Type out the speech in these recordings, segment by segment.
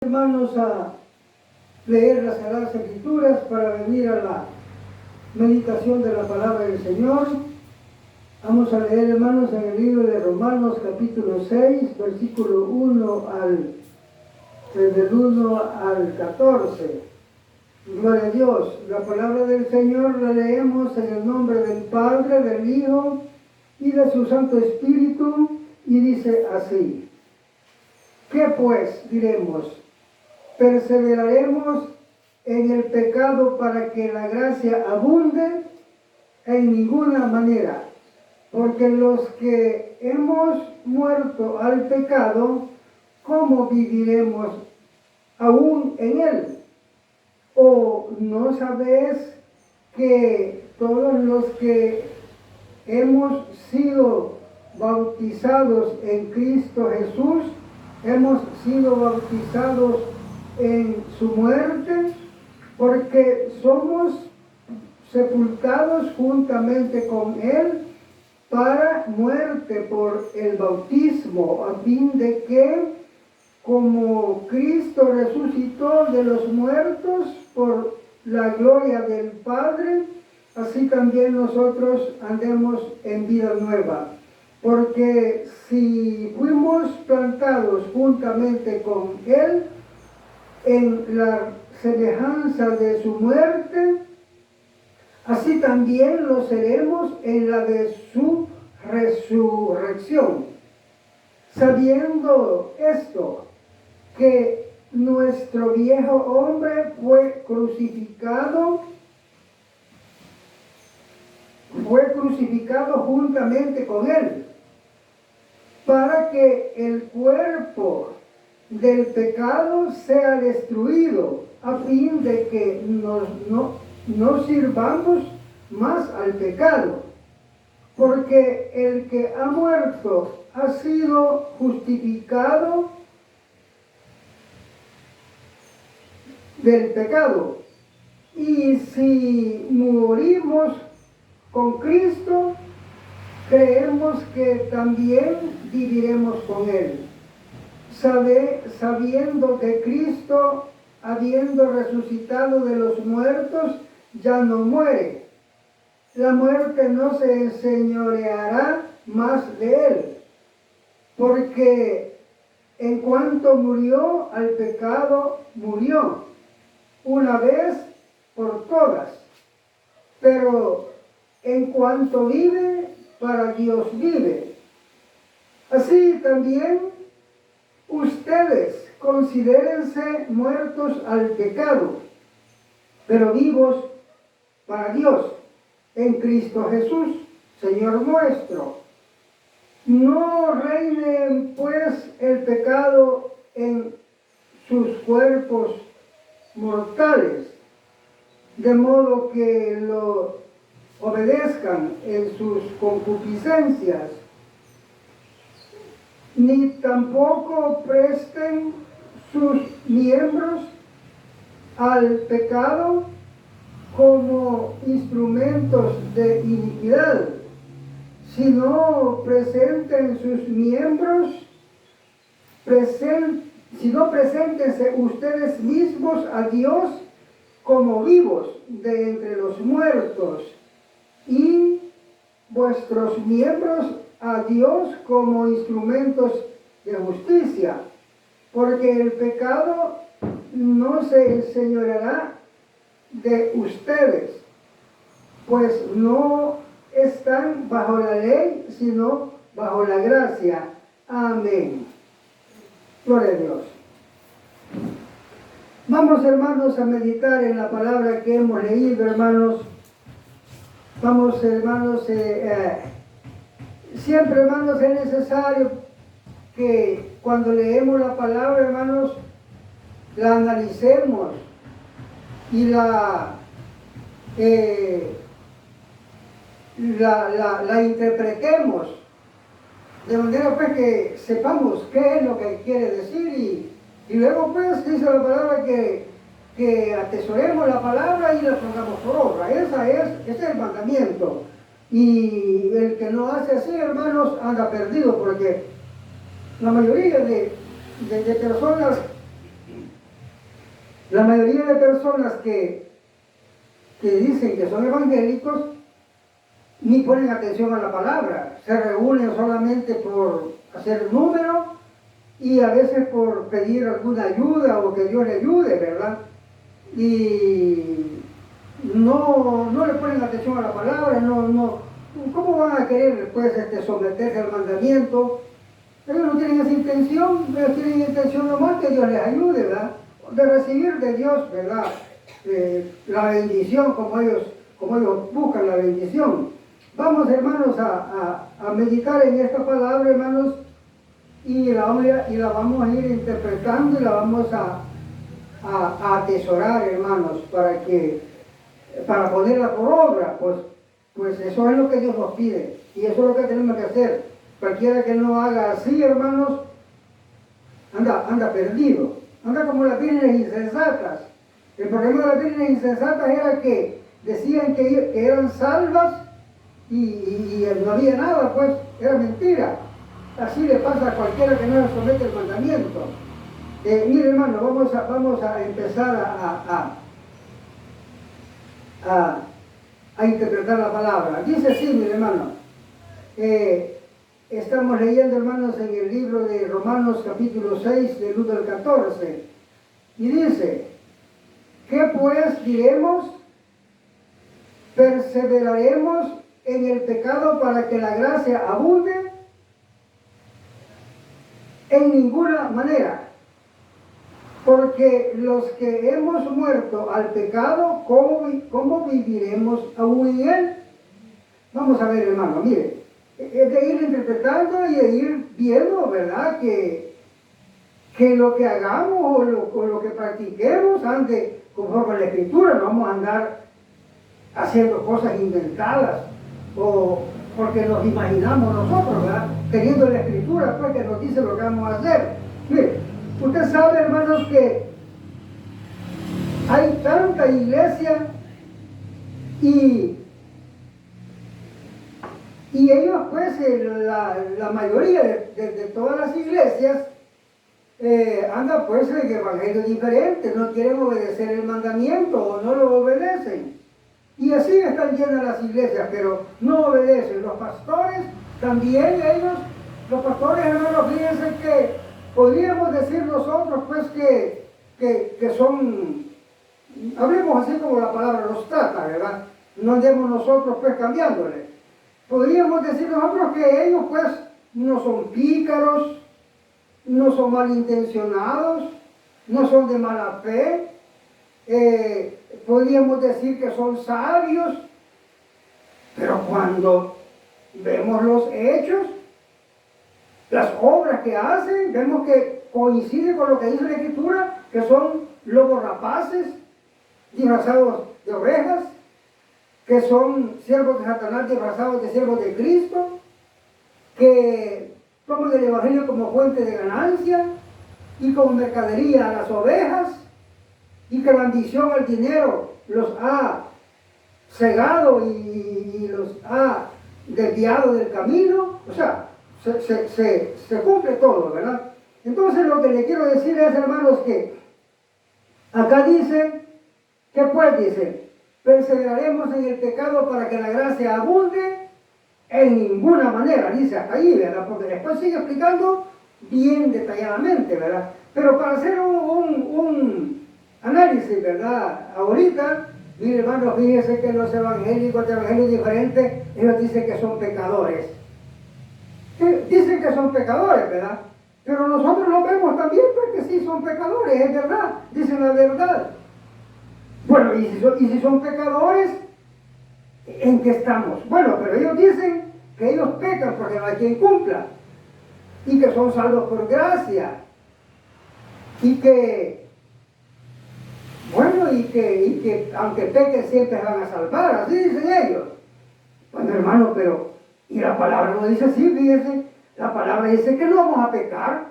Hermanos, a leer las Sagradas Escrituras para venir a la meditación de la palabra del Señor. Vamos a leer, hermanos, en el libro de Romanos capítulo 6, versículo 1 del 1 al 14. Gloria a Dios. La palabra del Señor la leemos en el nombre del Padre, del Hijo y de su Santo Espíritu, y dice así: ¿qué pues diremos? ¿Perseveraremos en el pecado para que la gracia abunde? En ninguna manera, porque los que hemos muerto al pecado, ¿cómo viviremos aún en él? ¿O no sabéis que todos los que hemos sido bautizados en Cristo Jesús, hemos sido bautizados en su muerte? Porque somos sepultados juntamente con él para muerte por el bautismo, a fin de que, como Cristo resucitó de los muertos por la gloria del Padre, así también nosotros andemos en vida nueva. Porque si fuimos plantados juntamente con él en la semejanza de su muerte, así también lo seremos en la de su resurrección. Sabiendo esto, que nuestro viejo hombre fue crucificado juntamente con él, para que el cuerpo del pecado sea destruido, a fin de que no sirvamos más al pecado. Porque el que ha muerto ha sido justificado del pecado. Y si morimos con Cristo, creemos que también viviremos con él, sabiendo que Cristo, habiendo resucitado de los muertos, ya no muere. La muerte no se enseñoreará más de él, porque en cuanto murió al pecado, murió una vez por todas, pero en cuanto vive, para Dios vive. Así también ustedes considérense muertos al pecado, pero vivos para Dios, en Cristo Jesús, Señor nuestro. No reine pues el pecado en sus cuerpos mortales, de modo que lo obedezcan en sus concupiscencias, ni tampoco presten sus miembros al pecado como instrumentos de iniquidad, sino preséntense ustedes mismos a Dios como vivos de entre los muertos, y vuestros miembros a Dios como instrumentos de justicia, porque el pecado no se enseñoreará de ustedes, pues no están bajo la ley, sino bajo la gracia. Amén. Gloria a Dios. Vamos, hermanos, a meditar en la palabra que hemos leído, hermanos. Vamos, hermanos, siempre, hermanos, es necesario que cuando leemos la palabra, hermanos, la analicemos y la interpretemos, de manera pues que sepamos qué es lo que quiere decir, y luego pues dice la palabra que atesoremos la palabra y la pongamos por obra. Ese es el mandamiento. Y el que no hace así, hermanos, anda perdido, porque la mayoría de personas La mayoría de personas que dicen que son evangélicos ni ponen atención a la palabra, se reúnen solamente por hacer número y a veces por pedir alguna ayuda o que Dios le ayude, ¿verdad? Y no le ponen atención a la palabra, ¿cómo van a querer pues someterse al mandamiento? Ellos no tienen esa intención, ellos tienen intención nomás que Dios les ayude, ¿verdad? De recibir de Dios, ¿verdad? La bendición, como ellos buscan la bendición. Vamos, hermanos, a meditar en esta palabra, hermanos, y la vamos a ir interpretando y la vamos a atesorar, hermanos, para ponerla por obra, pues eso es lo que Dios nos pide, y eso es lo que tenemos que hacer. Cualquiera que no haga así, hermanos, anda perdido, anda como las vírgenes insensatas. El problema de las vírgenes insensatas era que decían que eran salvas y no había nada, pues era mentira. Así le pasa a cualquiera que no se somete al mandamiento. Mire, hermano, vamos a empezar a interpretar la palabra. Dice así, mire, hermano. Estamos leyendo, hermanos, en el libro de Romanos capítulo 6, del 1 al 14. Y dice, ¿qué pues diremos? ¿Perseveraremos en el pecado para que la gracia abunde? En ninguna manera. Porque los que hemos muerto al pecado, ¿cómo viviremos aún en él? Vamos a ver, hermano, mire. Es de ir interpretando y de ir viendo, ¿verdad? Que lo que hagamos o lo que practiquemos ande conforme a la Escritura. No vamos a andar haciendo cosas inventadas o porque nos imaginamos nosotros, ¿verdad? Teniendo la Escritura, pues, que nos dice lo que vamos a hacer. Mire, usted sabe, hermanos, que hay tanta iglesia y ellos, pues, la mayoría de todas las iglesias andan, pues, en evangelios diferentes, no quieren obedecer el mandamiento o no lo obedecen. Y así están llenas las iglesias, pero no obedecen. Los pastores, también ellos, los pastores, hermanos, fíjense que podríamos decir nosotros, pues, que son, hablemos así como la palabra nos trata, ¿verdad? No andemos nosotros, pues, cambiándole. Podríamos decir nosotros que ellos, pues, no son pícaros, no son malintencionados, no son de mala fe. Podríamos decir que son sabios, pero cuando vemos los hechos, las obras que hacen, vemos que coincide con lo que dice la Escritura, que son lobos rapaces, disfrazados de ovejas, que son siervos de Satanás disfrazados de siervos de Cristo, que toman el Evangelio como fuente de ganancia y como mercadería a las ovejas, y que la ambición al dinero los ha cegado y los ha desviado del camino. O sea, se cumple todo, ¿verdad? Entonces lo que le quiero decir es, hermanos, que acá dice, ¿qué pues dice? Perseveraremos en el pecado para que la gracia abunde. En ninguna manera, dice hasta ahí, ¿verdad? Porque después sigue explicando bien detalladamente, ¿verdad? Pero para hacer un análisis, ¿verdad? Ahorita, mire, hermanos, fíjense que los evangélicos de evangelios diferentes, ellos dicen que son pecadores. Dicen que son pecadores, ¿verdad? Pero nosotros lo vemos también, pues, que sí son pecadores, es verdad, dicen la verdad. Bueno, y si son pecadores, ¿en qué estamos? Bueno, pero ellos dicen que ellos pecan porque no hay quien cumpla, y que son salvos por gracia, y que, bueno, y que aunque pequen siempre van a salvar, así dicen ellos. Bueno, hermano, pero, y la palabra no dice así, fíjense, la palabra dice que no vamos a pecar.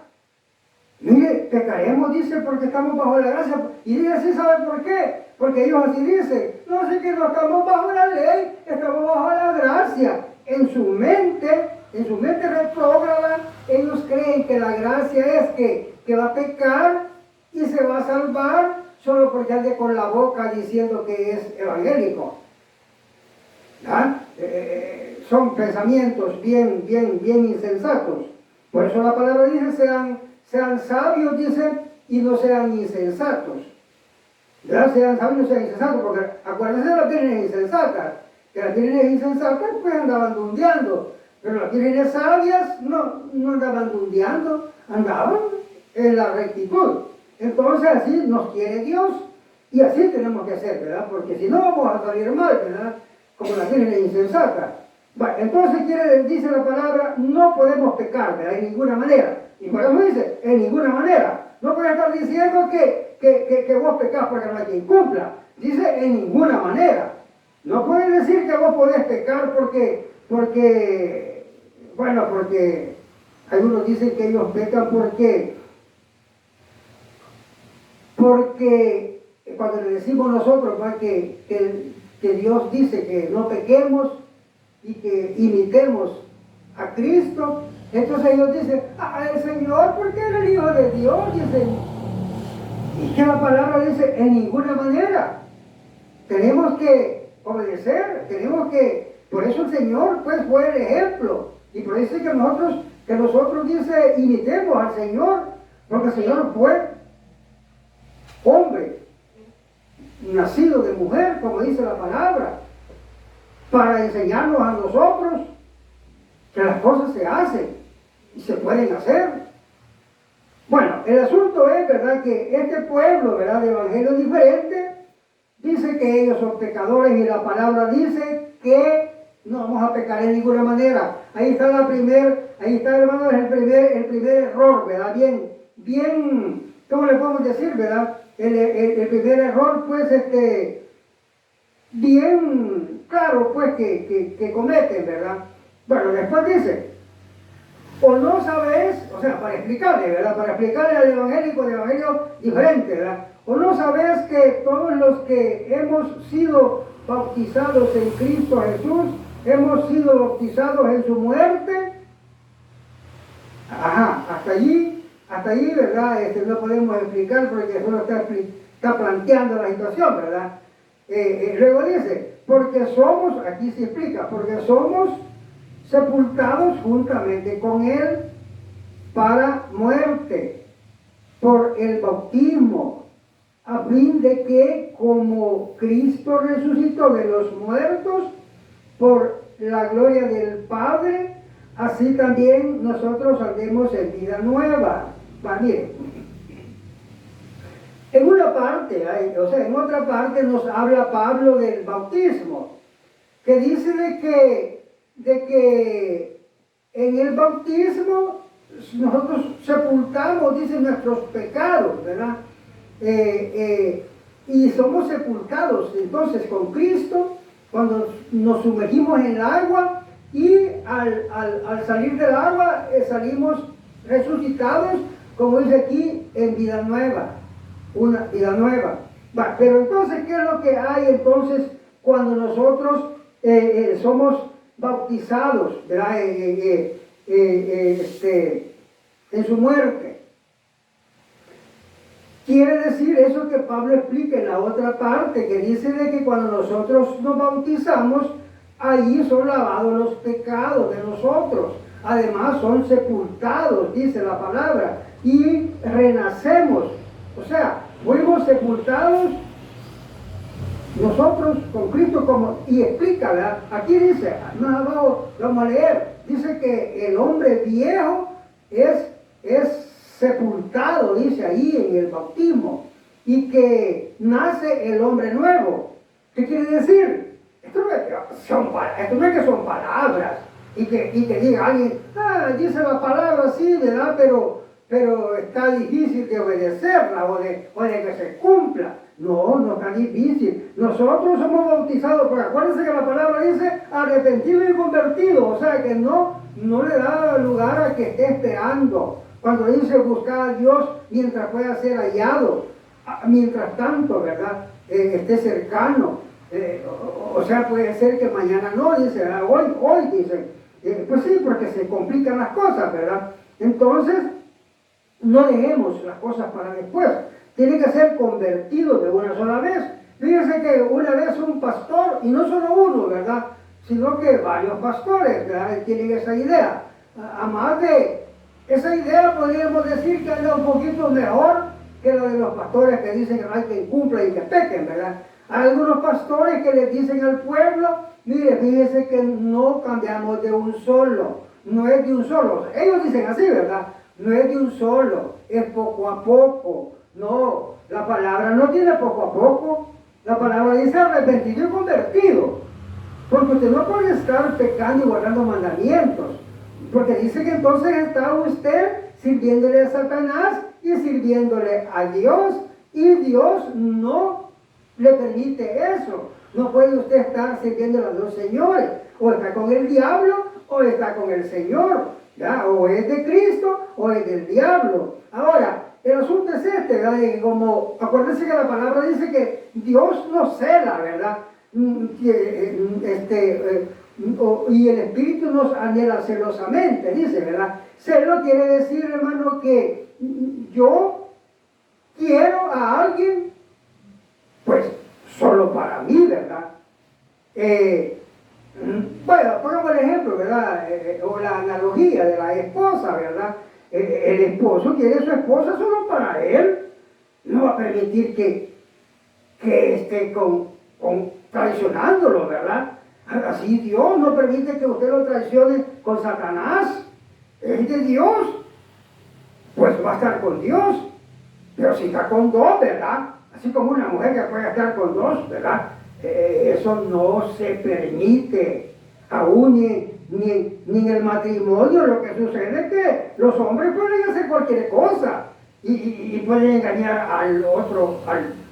Mire, pecaremos, dice, porque estamos bajo la gracia. Y dice así, ¿sabe por qué? Porque ellos así dicen, no sé que no estamos bajo la ley, estamos bajo la gracia. En su mente retrógrada, ellos creen que la gracia es que va a pecar y se va a salvar solo porque ande con la boca diciendo que es evangélico. Son pensamientos bien insensatos. Por eso la palabra dice, sean sabios, dice, y no sean insensatos. ¿Verdad? Sean sabios y no sean insensatos, porque acuérdense de las vírgenes insensatas, que las vírgenes insensatas pues andaban dundeando, pero las vírgenes sabias no andaban dundeando, andaban en la rectitud. Entonces así nos quiere Dios, y así tenemos que hacer, ¿verdad? Porque si no vamos a salir mal, ¿verdad? Como las vírgenes insensatas. Bueno, entonces dice la palabra, no podemos pecar, ¿verdad? En ninguna manera. Y por eso dice, en ninguna manera. No puede estar diciendo que vos pecás porque no hay quien cumpla. Dice, en ninguna manera. No puede decir que vos podés pecar porque algunos dicen que ellos pecan porque cuando le decimos nosotros, ¿va? que Dios dice que no pequemos y que imitemos a Cristo, entonces ellos dicen, el Señor, porque era el Hijo de Dios, dicen, y que la palabra dice, en ninguna manera. Tenemos que obedecer, por eso el Señor pues fue el ejemplo, y por eso que nosotros dice, imitemos al Señor, porque el Señor fue hombre, nacido de mujer, como dice la palabra, para enseñarnos a nosotros que las cosas se hacen y se pueden hacer. Bueno, el asunto es, ¿verdad?, que este pueblo, ¿verdad?, de evangelio diferente, dice que ellos son pecadores y la palabra dice que no vamos a pecar en ninguna manera. Ahí está hermanos, el primer error, ¿verdad? Bien, ¿cómo le podemos decir, verdad? El primer error, pues, bien claro, pues, que cometen, ¿verdad? Bueno, después dice, o no sabes, o sea, para explicarle, ¿verdad? Para explicarle al evangélico de evangelio diferente, ¿verdad? O no sabes que todos los que hemos sido bautizados en Cristo Jesús, hemos sido bautizados en su muerte. Hasta allí, ¿verdad? No podemos explicar porque eso no está planteando la situación, ¿verdad? Luego dice, porque somos, aquí se explica, porque somos sepultados juntamente con Él para muerte, por el bautismo, a fin de que como Cristo resucitó de los muertos por la gloria del Padre, así también nosotros andemos en vida nueva. Mire, en otra parte nos habla Pablo del bautismo, que dice de que en el bautismo nosotros sepultamos, dice, nuestros pecados, ¿verdad? Y somos sepultados entonces con Cristo cuando nos sumergimos en el agua y al salir del agua salimos resucitados, como dice aquí, en vida nueva, una vida nueva. Pero entonces, ¿qué es lo que hay entonces cuando nosotros somos bautizados, ¿verdad? En su muerte? Quiere decir eso que Pablo explica en la otra parte, que dice de que cuando nosotros nos bautizamos, ahí son lavados los pecados de nosotros. Además son sepultados, dice la palabra, y renacemos. O sea, fuimos sepultados nosotros con Cristo, y explica, ¿verdad? Aquí dice, vamos a leer, dice que el hombre viejo es sepultado, dice ahí en el bautismo, y que nace el hombre nuevo. ¿Qué quiere decir? Esto no es que son palabras, y que diga alguien, dice la palabra sí, ¿verdad? Pero está difícil de obedecerla o de que se cumpla. No está difícil. Nosotros somos bautizados, porque acuérdense que la palabra dice arrepentido y convertido, o sea que no le da lugar a que esté esperando. Cuando dice buscar a Dios mientras pueda ser hallado, mientras tanto, ¿verdad? Esté cercano. O sea, puede ser que mañana no, dice, hoy dice. Pues sí, porque se complican las cosas, ¿verdad? Entonces, no dejemos las cosas para después. tiene que ser convertido de una sola vez. Fíjense que una vez un pastor, y no solo uno, ¿verdad?, sino que varios pastores, ¿verdad?, tienen esa idea. A más de esa idea, podríamos decir que anda un poquito mejor que la de los pastores que dicen que no hay que cumplan y que pequen, ¿verdad? Hay algunos pastores que les dicen al pueblo, mire, fíjese que no cambiamos de un solo, no es de un solo. Ellos dicen así, ¿verdad? No es de un solo, es poco a poco. No, la palabra no tiene poco a poco. La palabra dice arrepentido y convertido. Porque usted no puede estar pecando y guardando mandamientos. Porque dice que entonces está usted sirviéndole a Satanás y sirviéndole a Dios. Y Dios no le permite eso. No puede usted estar sirviendo a los dos señores. O está con el diablo o está con el Señor. ¿Ya? O es de Cristo o es del diablo. Ahora, el asunto es este, ¿verdad? Y como, acuérdense que la palabra dice que Dios nos cela, ¿verdad? Y el Espíritu nos anhela celosamente, dice, ¿verdad? Celo quiere decir, hermano, que yo quiero a alguien, pues, solo para mí, ¿verdad? Bueno, pongamos el ejemplo, ¿verdad? O la analogía de la esposa, ¿verdad? El esposo quiere a su esposa solo para él. No va a permitir que esté traicionándolo, ¿verdad? Así Dios no permite que usted lo traicione con Satanás. Es de Dios. Pues va a estar con Dios. Pero si está con dos, ¿verdad? Así como una mujer que puede estar con dos, ¿verdad? Eso no se permite. Aún ni en el matrimonio. Lo que sucede es que los hombres pueden hacer cualquier cosa. Y pueden engañar al otro,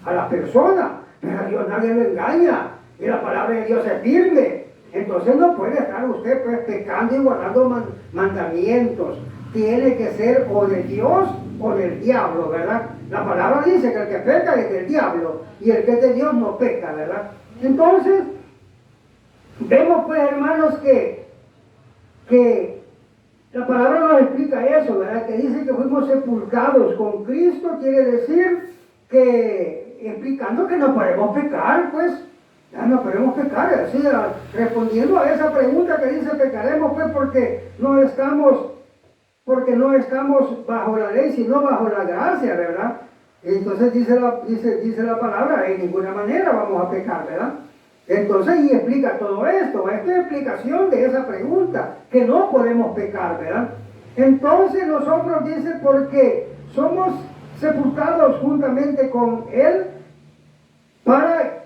a la persona. Pero a Dios nadie lo engaña. Y la palabra de Dios es firme. Entonces no puede estar usted pues pecando y guardando mandamientos. Tiene que ser o de Dios o del diablo, ¿verdad? La palabra dice que el que peca es del diablo y el que es de Dios no peca, ¿verdad? Entonces, vemos pues, hermanos, que la palabra nos explica eso, ¿verdad? Que dice que fuimos sepultados con Cristo, quiere decir que, explicando que no podemos pecar, pues, ya no podemos pecar, así, respondiendo a esa pregunta que dice pecaremos, pues, porque no estamos bajo la ley, sino bajo la gracia, ¿verdad? Entonces dice la palabra, de ninguna manera vamos a pecar, ¿verdad? Entonces, y explica todo esto, esta es explicación de esa pregunta, que no podemos pecar, ¿verdad? Entonces nosotros dice, porque somos sepultados juntamente con Él para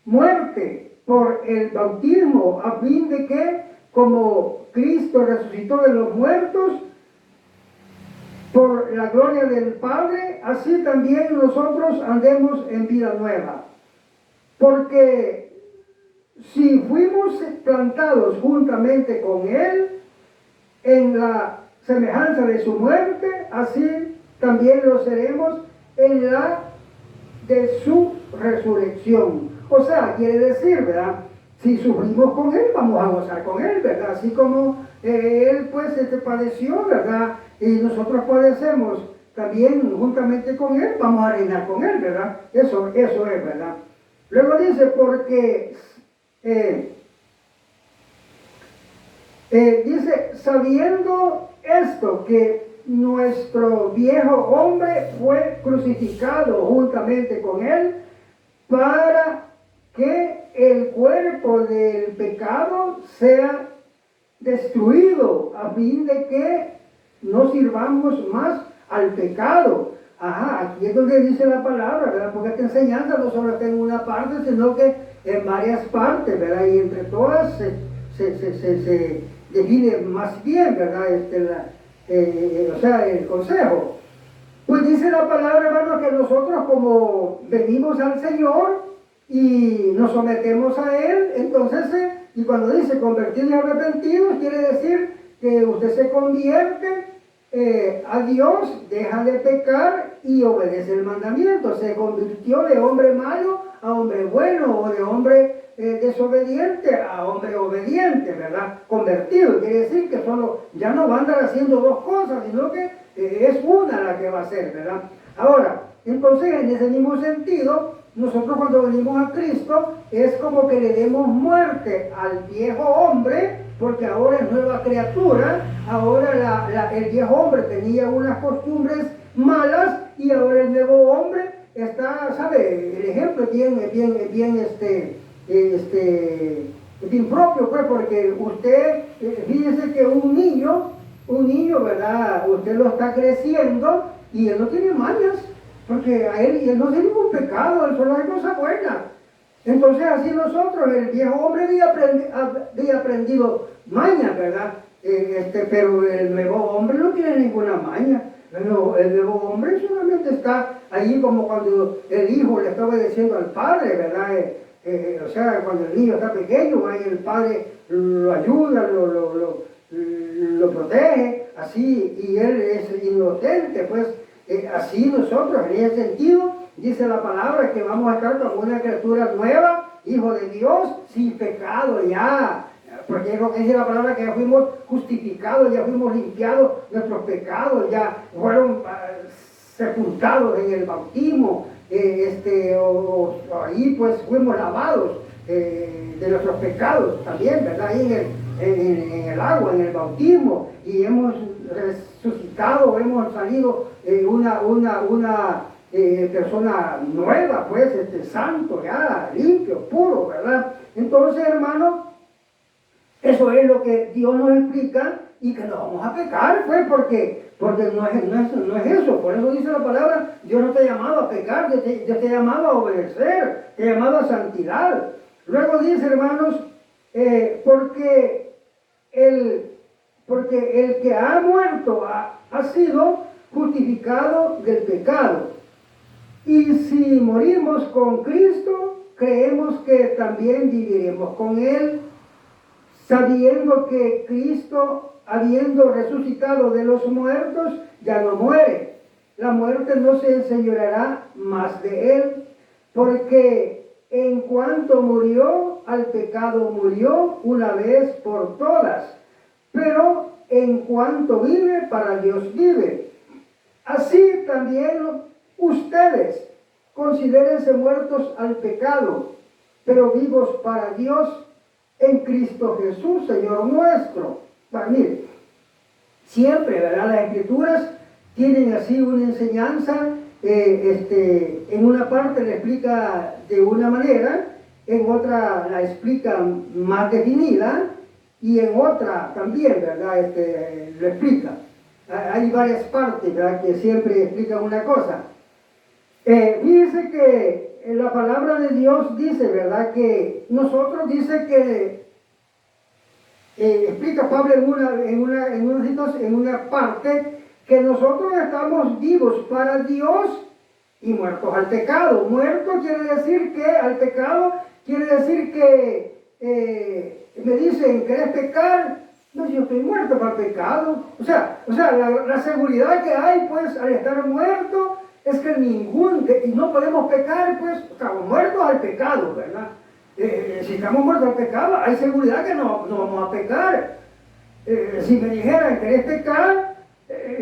muerte por el bautismo, a fin de que, como Cristo resucitó de los muertos, por la gloria del Padre, así también nosotros andemos en vida nueva. Porque si fuimos plantados juntamente con Él en la semejanza de su muerte, así también lo seremos en la de su resurrección. O sea, quiere decir, ¿verdad? Si sufrimos con Él, vamos a gozar con Él, ¿verdad? Así como Él pues padeció, ¿verdad? Y nosotros padecemos también juntamente con Él, vamos a reinar con Él, ¿verdad? Eso es, ¿verdad? Luego dice, porque dice, sabiendo esto, que nuestro viejo hombre fue crucificado juntamente con Él, para que el cuerpo del pecado sea destruido, a fin de que no sirvamos más al pecado. Ajá, aquí es donde dice la palabra, ¿verdad? Porque esta enseñanza no solo está en una parte, sino que en varias partes, ¿verdad? Y entre todas se define más bien, ¿verdad? O sea, el consejo. Pues dice la palabra, hermano, que nosotros como venimos al Señor y nos sometemos a Él, entonces, y cuando dice convertidos y arrepentidos, quiere decir que usted se convierte a Dios, deja de pecar y obedece el mandamiento. Se convirtió de hombre malo a hombre bueno, o de hombre desobediente a hombre obediente, ¿verdad? Convertido, quiere decir que solo ya no va a andar haciendo dos cosas, sino que es una la que va a hacer, ¿verdad? Ahora, Entonces, en ese mismo sentido, nosotros cuando venimos a Cristo, es como que le demos muerte al viejo hombre, porque ahora es nueva criatura. Ahora el viejo hombre tenía unas costumbres malas y ahora el nuevo hombre está, ¿sabe? El ejemplo es bien propio, pues, porque usted, fíjese que un niño, ¿verdad? Usted lo está creciendo y él no tiene mañas, porque a él no tiene ningún pecado, él solo hace cosas buenas. Entonces así nosotros, el viejo hombre había aprendido maña, ¿verdad? Pero el nuevo hombre no tiene ninguna maña. El nuevo hombre solamente está ahí como cuando el hijo le está obedeciendo al padre, ¿verdad? O sea, cuando el niño está pequeño, ahí el padre lo ayuda, lo protege, así, y él es inocente, pues así nosotros, en ese sentido, dice la palabra que vamos a estar como una criatura nueva, hijo de Dios, sin pecado ya. Porque es lo que dice la palabra, que ya fuimos justificados, ya fuimos limpiados, nuestros pecados ya fueron sepultados en el bautismo, ahí pues fuimos lavados de nuestros pecados también, ¿verdad? Ahí en el agua, en el bautismo, y hemos resucitado, hemos salido una persona nueva, pues, santo, ya, limpio, puro, ¿verdad? Entonces, hermano, eso es lo que Dios nos explica y que no vamos a pecar, pues, porque no es eso. Por eso dice la palabra, Dios no te ha llamado a pecar, Dios te ha llamado a obedecer, te ha llamado a santidad. Luego dice, hermanos, porque el que ha muerto ha sido justificado del pecado. Y si morimos con Cristo, creemos que también viviremos con Él, sabiendo que Cristo, habiendo resucitado de los muertos, ya no muere. La muerte no se enseñoreará más de Él, porque en cuanto murió, al pecado murió una vez por todas, pero en cuanto vive, para Dios vive. Así también ustedes considérense muertos al pecado, pero vivos para Dios en Cristo Jesús, Señor nuestro. Mire, siempre, ¿verdad? Las Escrituras tienen así una enseñanza, en una parte le explica de una manera, en otra la explica más definida, y en otra también, ¿verdad? Lo explica. Hay varias partes, ¿verdad?, que siempre explican una cosa. Fíjese que la palabra de Dios dice, ¿verdad?, que nosotros, dice que explica Pablo en una parte, que nosotros estamos vivos para Dios y muertos al pecado. Muerto quiere decir que al pecado, quiere decir que me dicen, ¿querés pecar? No, yo estoy muerto para el pecado. O sea, la seguridad que hay, pues, al estar muerto, es que y no podemos pecar, pues, estamos muertos al pecado, ¿verdad? Si estamos muertos al pecado, hay seguridad que no vamos a pecar. Si me dijeran, ¿querés pecar?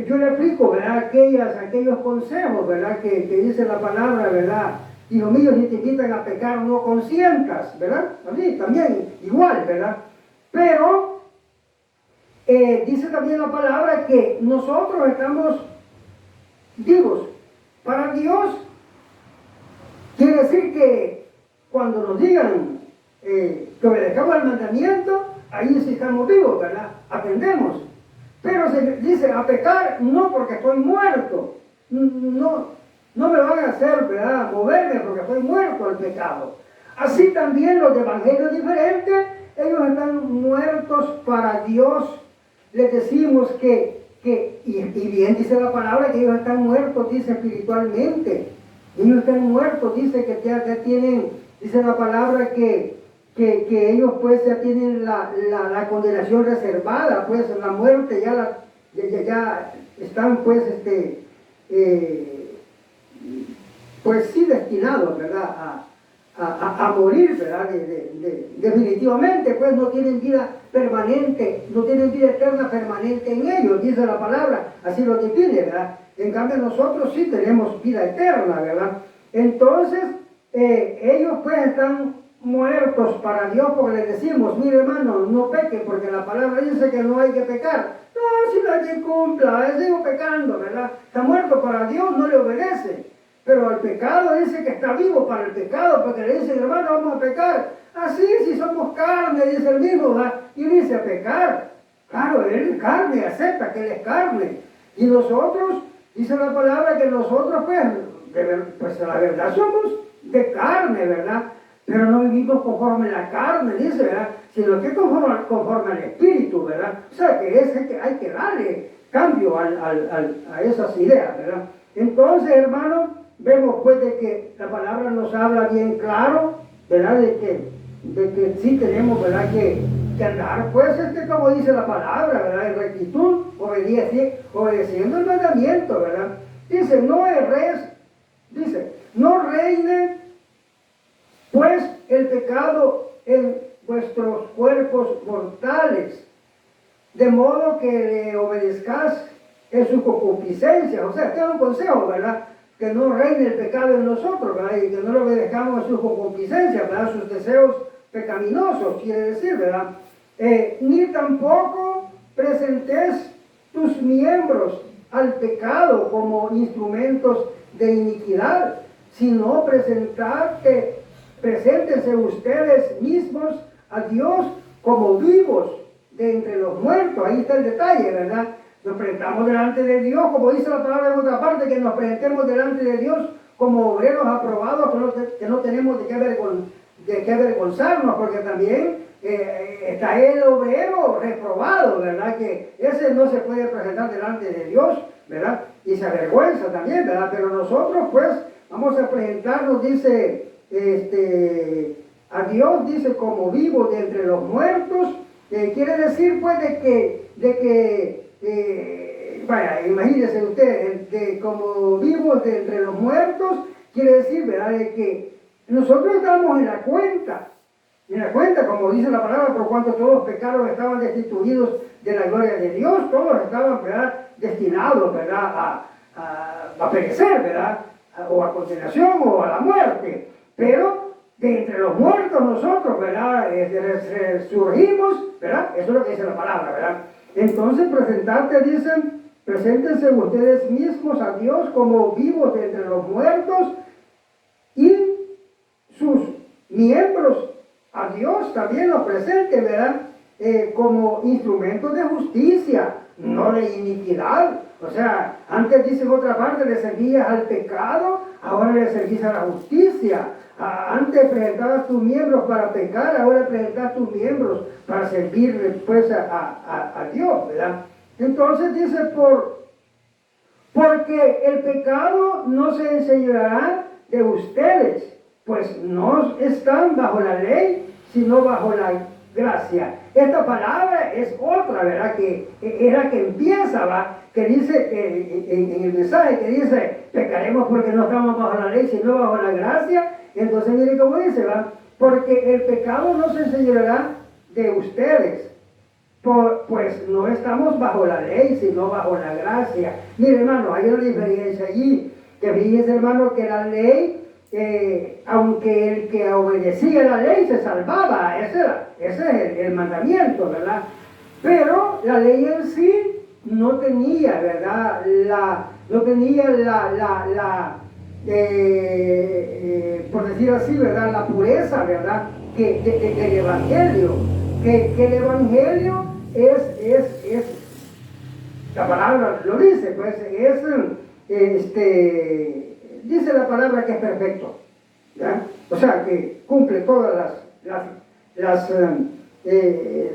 Yo le explico, ¿verdad?, aquellos consejos, ¿verdad?, que dice la palabra, ¿verdad? Hijo mío, si te invitan a pecar, no consientas, ¿verdad? Así, también, igual, ¿verdad? Pero dice también la palabra que nosotros estamos vivos para Dios. Quiere decir que cuando nos digan que obedezcamos al mandamiento, ahí sí estamos vivos, ¿verdad? Atendemos. Pero se dice a pecar, no, porque estoy muerto. No me van a hacer, ¿verdad?, moverme, porque estoy muerto al pecado. Así también los de evangelios diferentes, ellos están muertos para Dios. Les decimos y bien dice la palabra, que ellos están muertos, dice, espiritualmente. Ellos están muertos, dice que ya tienen, dice la palabra que ellos pues ya tienen la condenación reservada, pues la muerte ya están pues pues sí destinados, ¿verdad?, a morir, ¿verdad? Definitivamente, pues no tienen vida permanente, no tienen vida eterna permanente en ellos, dice la palabra, así lo define, ¿verdad? En cambio nosotros sí tenemos vida eterna, ¿verdad? Entonces, ellos pues están muertos para Dios porque les decimos, mire hermano, no peque porque la palabra dice que no hay que pecar. No, si nadie cumpla, sigo pecando, ¿verdad? Está muerto para Dios, no le obedece. Pero al pecado dice que está vivo para el pecado, porque le dicen, hermano, vamos a pecar. Así, si somos carne, dice el mismo, ¿verdad? Y dice a pecar. Claro, él es carne, acepta que él es carne. Y nosotros, dice la palabra que nosotros, pues la verdad somos de carne, ¿verdad? Pero no vivimos conforme a la carne, dice, ¿verdad? Sino que conforme al Espíritu, ¿verdad? O sea, que hay que darle cambio a esas ideas, ¿verdad? Entonces, hermano, vemos pues de que la palabra nos habla bien claro, ¿verdad? De que sí tenemos, ¿verdad? Que andar, pues, como dice la palabra, ¿verdad? En rectitud, obedeciendo el mandamiento, ¿verdad? Dice, no erres, dice, no reine, pues, el pecado en vuestros cuerpos mortales, de modo que le obedezcáis en su concupiscencia. O sea, este es un consejo, ¿verdad? Que no reine el pecado en nosotros, ¿verdad? Y que no le obedezcamos en su concupiscencia, ¿verdad? Sus deseos pecaminosos, quiere decir, ¿verdad? Ni tampoco presentes tus miembros al pecado como instrumentos de iniquidad, sino preséntense ustedes mismos a Dios como vivos de entre los muertos. Ahí está el detalle, ¿verdad? Nos presentamos delante de Dios, como dice la palabra en otra parte, que nos presentemos delante de Dios como obreros aprobados, que no tenemos de qué avergonzarnos, porque también está el obrero reprobado, ¿verdad? Que ese no se puede presentar delante de Dios, ¿verdad? Y se avergüenza también, ¿verdad? Pero nosotros, pues, vamos a presentarnos, dice, a Dios, dice, como vivos de entre los muertos. Quiere decir, pues, vaya, imagínense ustedes, como vivos de entre los muertos, quiere decir, ¿verdad?, de que nosotros estamos en la cuenta, como dice la palabra, por cuanto todos pecaron, estaban destituidos de la gloria de Dios, todos estaban, ¿verdad?, destinados, ¿verdad?, a perecer, ¿verdad?, o a condenación o a la muerte. Pero de entre los muertos nosotros, ¿verdad?, resurgimos, ¿verdad? Eso es lo que dice la palabra, ¿verdad? Entonces preséntense ustedes mismos a Dios como vivos de entre los muertos y sus miembros a Dios también los presenten, ¿verdad? Como instrumentos de justicia, no de iniquidad. O sea, antes dice en otra parte, le servías al pecado, ahora le servís a la justicia. Antes presentabas tus miembros para pecar, ahora presentas tus miembros para servir después a Dios, ¿verdad? Entonces dice, porque el pecado no se enseñará de ustedes, pues no están bajo la ley, sino bajo la gracia. Esta palabra es otra, ¿verdad? Que era que empieza, ¿va? Que dice, en el mensaje que dice, pecaremos porque no estamos bajo la ley, sino bajo la gracia. Entonces mire cómo dice, ¿va? Porque el pecado no se enseñará de ustedes, pues no estamos bajo la ley, sino bajo la gracia. Mire, hermano, hay una diferencia allí, que fíjese, hermano, que la ley, aunque el que obedecía la ley se salvaba, ese es el mandamiento, ¿verdad? Pero la ley en sí no tenía, ¿verdad? No tenía por decir así, ¿verdad?, la pureza, ¿verdad?, del Evangelio. Que el Evangelio es, la palabra lo dice, pues dice la palabra que es perfecto, ¿ya? O sea, que cumple todas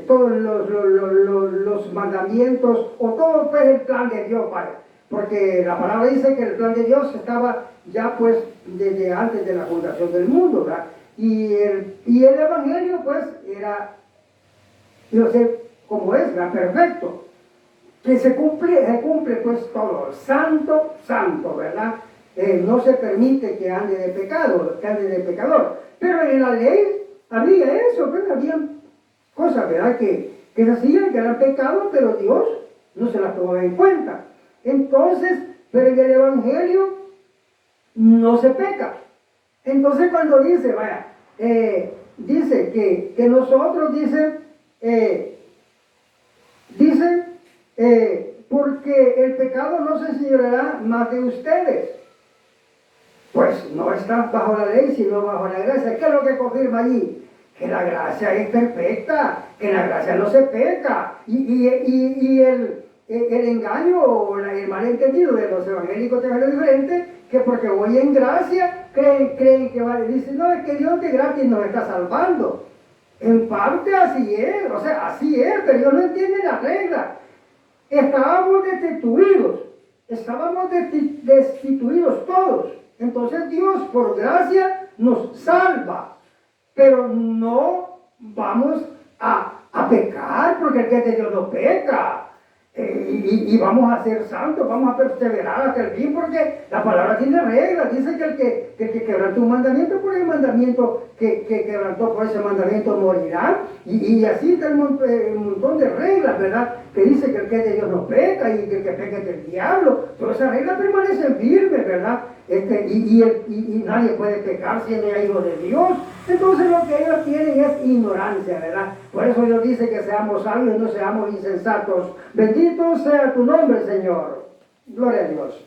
todos los mandamientos, o todo pues el plan de Dios, Padre. Porque la palabra dice que el plan de Dios estaba ya pues desde antes de la fundación del mundo, ¿verdad? Y el Evangelio pues era, no sé cómo es, ¿verdad?, perfecto. Que se cumple pues todo, santo, ¿verdad? no se permite que ande de pecado, que ande de pecador. Pero en la ley había eso, pues había cosas, ¿verdad? Que se hacían, que eran pecados, pero Dios no se las tomaba en cuenta. Entonces, pero en el Evangelio no se peca. Entonces cuando dice, vaya, dice que nosotros, porque el pecado no se enseñoreará más de ustedes. Pues no está bajo la ley, sino bajo la gracia. ¿Qué es lo que confirma allí? Que la gracia es perfecta, que en la gracia no se peca. Y el engaño o el malentendido de los evangélicos es lo diferente, que porque voy en gracia, creen que vale. Dicen, no, es que Dios de gratis nos está salvando. En parte así es, o sea, así es, pero ellos no entienden la regla. Estábamos destituidos todos. Entonces Dios por gracia nos salva, pero no vamos a pecar, porque el que es de Dios no peca. Y vamos a ser santos, vamos a perseverar hasta el fin, porque la palabra tiene reglas. Dice que el que quebrantó un mandamiento, por el mandamiento que quebrantó, por ese mandamiento morirá. Y así está un montón de reglas, ¿verdad? Que dice que el que es de Dios no peca y que el que peca es del diablo. Todas esas reglas permanecen firmes, ¿verdad? Y nadie puede pecar si no es hijo de Dios. Entonces lo que ellos tienen es ignorancia, ¿verdad? Por eso Dios dice que seamos sabios y no seamos insensatos. Bendito sea tu nombre, Señor. Gloria a Dios.